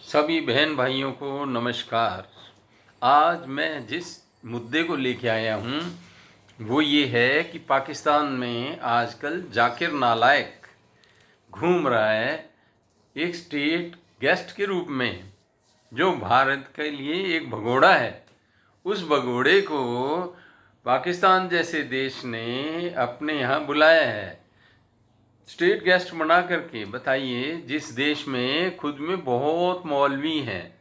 सभी बहन भाइयों को नमस्कार। आज मैं जिस मुद्दे को लेके आया हूँ वो ये है कि पाकिस्तान में आजकल जाकिर नालायक घूम रहा है एक स्टेट गेस्ट के रूप में, जो भारत के लिए एक भगोड़ा है। उस भगोड़े को पाकिस्तान जैसे देश ने अपने यहाँ बुलाया है स्टेट गेस्ट बना करके। बताइए, जिस देश में खुद में बहुत मौलवी हैं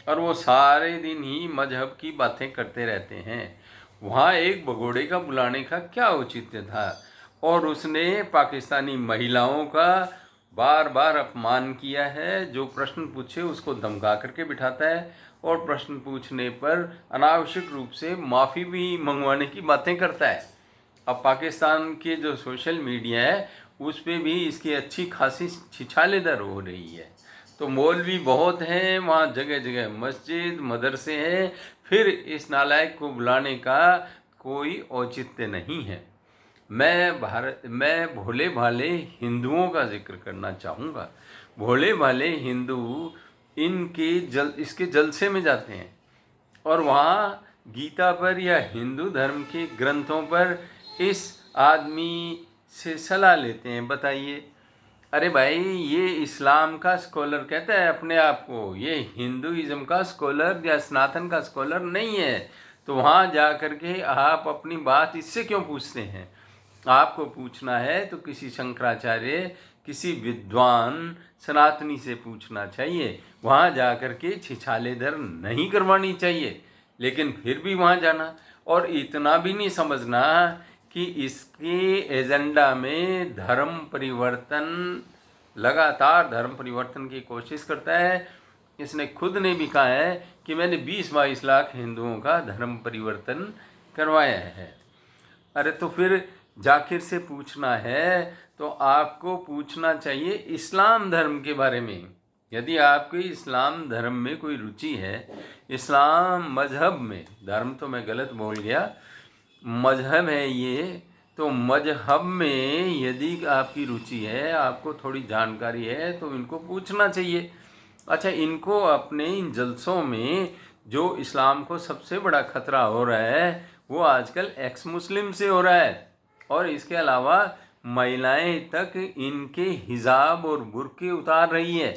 और वो सारे दिन ही मजहब की बातें करते रहते हैं, वहाँ एक भगोड़े का बुलाने का क्या औचित्य था। और उसने पाकिस्तानी महिलाओं का बार बार अपमान किया है। जो प्रश्न पूछे उसको धमका करके बिठाता है और प्रश्न पूछने पर अनावश्यक रूप से माफ़ी भी मंगवाने की बातें करता है। अब पाकिस्तान के जो सोशल मीडिया है उस पर भी इसकी अच्छी खासी छिछालेदर हो रही है। तो मौलवी बहुत हैं वहाँ, जगह जगह मस्जिद मदरसे हैं, फिर इस नालायक को बुलाने का कोई औचित्य नहीं है। मैं भोले भाले हिंदुओं का जिक्र करना चाहूँगा। भोले भाले हिंदू इसके जलसे में जाते हैं और वहाँ गीता पर या हिंदू धर्म के ग्रंथों पर इस आदमी से सलाह लेते हैं। बताइए, अरे भाई, ये इस्लाम का स्कॉलर कहता है अपने आप को, ये हिंदुइज्म का स्कॉलर या सनातन का स्कॉलर नहीं है। तो वहाँ जा कर के आप अपनी बात इससे क्यों पूछते हैं? आपको पूछना है तो किसी शंकराचार्य, किसी विद्वान सनातनी से पूछना चाहिए। वहाँ जा कर के छिछालेदर नहीं करवानी चाहिए। लेकिन फिर भी वहाँ जाना और इतना भी नहीं समझना कि इसके एजेंडा में धर्म परिवर्तन, लगातार धर्म परिवर्तन की कोशिश करता है। इसने खुद ने भी कहा है कि मैंने 20-22 लाख हिंदुओं का धर्म परिवर्तन करवाया है। अरे तो फिर जाकिर से पूछना है तो आपको पूछना चाहिए इस्लाम धर्म के बारे में। यदि आपकी इस्लाम धर्म में कोई रुचि है, इस्लाम मजहब में, धर्म तो मैं गलत बोल गया, मजहब है ये, तो मजहब में यदि आपकी रुचि है, आपको थोड़ी जानकारी है, तो इनको पूछना चाहिए। अच्छा, इनको अपने इन जलसों में जो इस्लाम को सबसे बड़ा खतरा हो रहा है वो आजकल एक्स मुस्लिम से हो रहा है। और इसके अलावा महिलाएं तक इनके हिजाब और बुर्के उतार रही है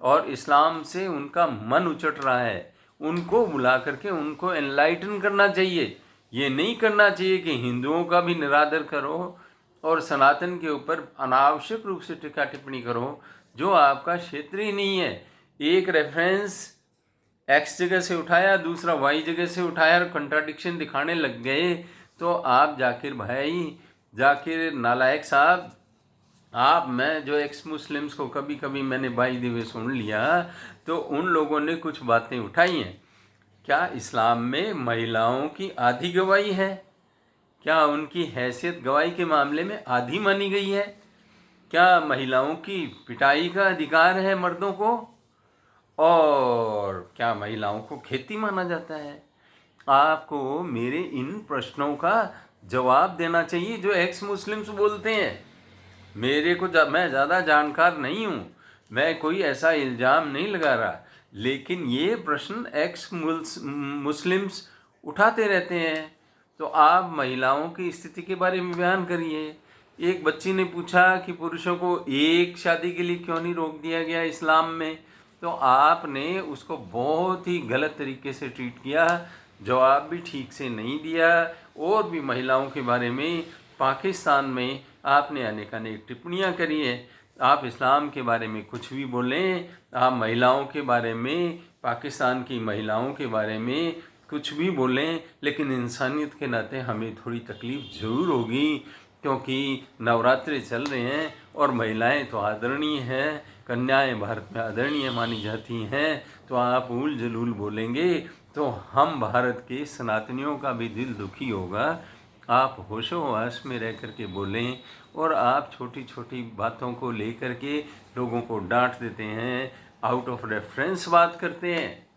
और इस्लाम से उनका मन उचट रहा है। उनको बुला करके उनको एनलाइटन करना चाहिए। ये नहीं करना चाहिए कि हिंदुओं का भी निरादर करो और सनातन के ऊपर अनावश्यक रूप से टीका टिप्पणी करो जो आपका क्षेत्र ही नहीं है। एक रेफरेंस एक्स जगह से उठाया, दूसरा वाई जगह से उठाया और कंट्राडिक्शन दिखाने लग गए। तो आप जाकिर भाई, जाकिर नालायक साहब, मैं जो एक्स मुस्लिम्स को कभी कभी मैंने बाई दिवे सुन लिया, तो उन लोगों ने कुछ बातें उठाई हैं। क्या इस्लाम में महिलाओं की आधी गवाही है? क्या उनकी हैसियत गवाही के मामले में आधी मानी गई है? क्या महिलाओं की पिटाई का अधिकार है मर्दों को? और क्या महिलाओं को खेती माना जाता है? आपको मेरे इन प्रश्नों का जवाब देना चाहिए जो एक्स मुस्लिम्स बोलते हैं। मेरे को मैं ज़्यादा जानकार नहीं हूँ, मैं कोई ऐसा इल्ज़ाम नहीं लगा रहा, लेकिन ये प्रश्न एक्स मुस्लिम्स उठाते रहते हैं। तो आप महिलाओं की स्थिति के बारे में बयान करिए। एक बच्ची ने पूछा कि पुरुषों को एक शादी के लिए क्यों नहीं रोक दिया गया इस्लाम में, तो आपने उसको बहुत ही गलत तरीके से ट्रीट किया, जवाब भी ठीक से नहीं दिया। और भी महिलाओं के बारे में पाकिस्तान में आपने अनेकानेक टिप्पणियाँ करी है। आप इस्लाम के बारे में कुछ भी बोलें, आप महिलाओं के बारे में, पाकिस्तान की महिलाओं के बारे में कुछ भी बोलें, लेकिन इंसानियत के नाते हमें थोड़ी तकलीफ़ ज़रूर होगी, क्योंकि नवरात्रे चल रहे हैं और महिलाएं तो आदरणीय हैं, कन्याएं भारत में आदरणीय मानी जाती हैं। तो आप उल जलूल बोलेंगे तो हम भारत के सनातनियों का भी दिल दुखी होगा। आप होशो हवास में रह कर के बोलें और आप छोटी छोटी बातों को लेकर के लोगों को डांट देते हैं, आउट ऑफ रेफरेंस बात करते हैं।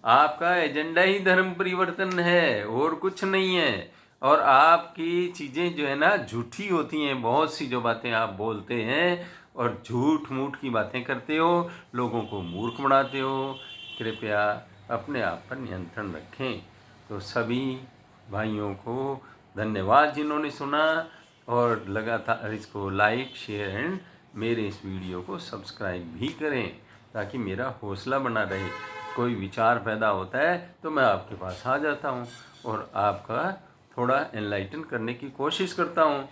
आपका एजेंडा ही धर्म परिवर्तन है और कुछ नहीं है। और आपकी चीज़ें जो है ना झूठी होती हैं, बहुत सी जो बातें आप बोलते हैं और झूठ मूठ की बातें करते हो, लोगों को मूर्ख बनाते हो। कृपया अपने आप पर नियंत्रण रखें। तो सभी भाइयों को धन्यवाद जिन्होंने सुना, और लगातार इसको लाइक शेयर एंड मेरे इस वीडियो को सब्सक्राइब भी करें, ताकि मेरा हौसला बना रहे। कोई विचार पैदा होता है तो मैं आपके पास आ जाता हूँ और आपका थोड़ा एनलाइटन करने की कोशिश करता हूँ।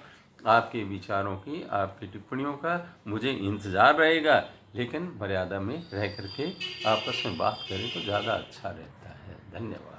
आपके विचारों की, आपकी टिप्पणियों का मुझे इंतज़ार रहेगा, लेकिन मर्यादा में रह करके आपस में बात करें तो ज़्यादा अच्छा रहता है। धन्यवाद।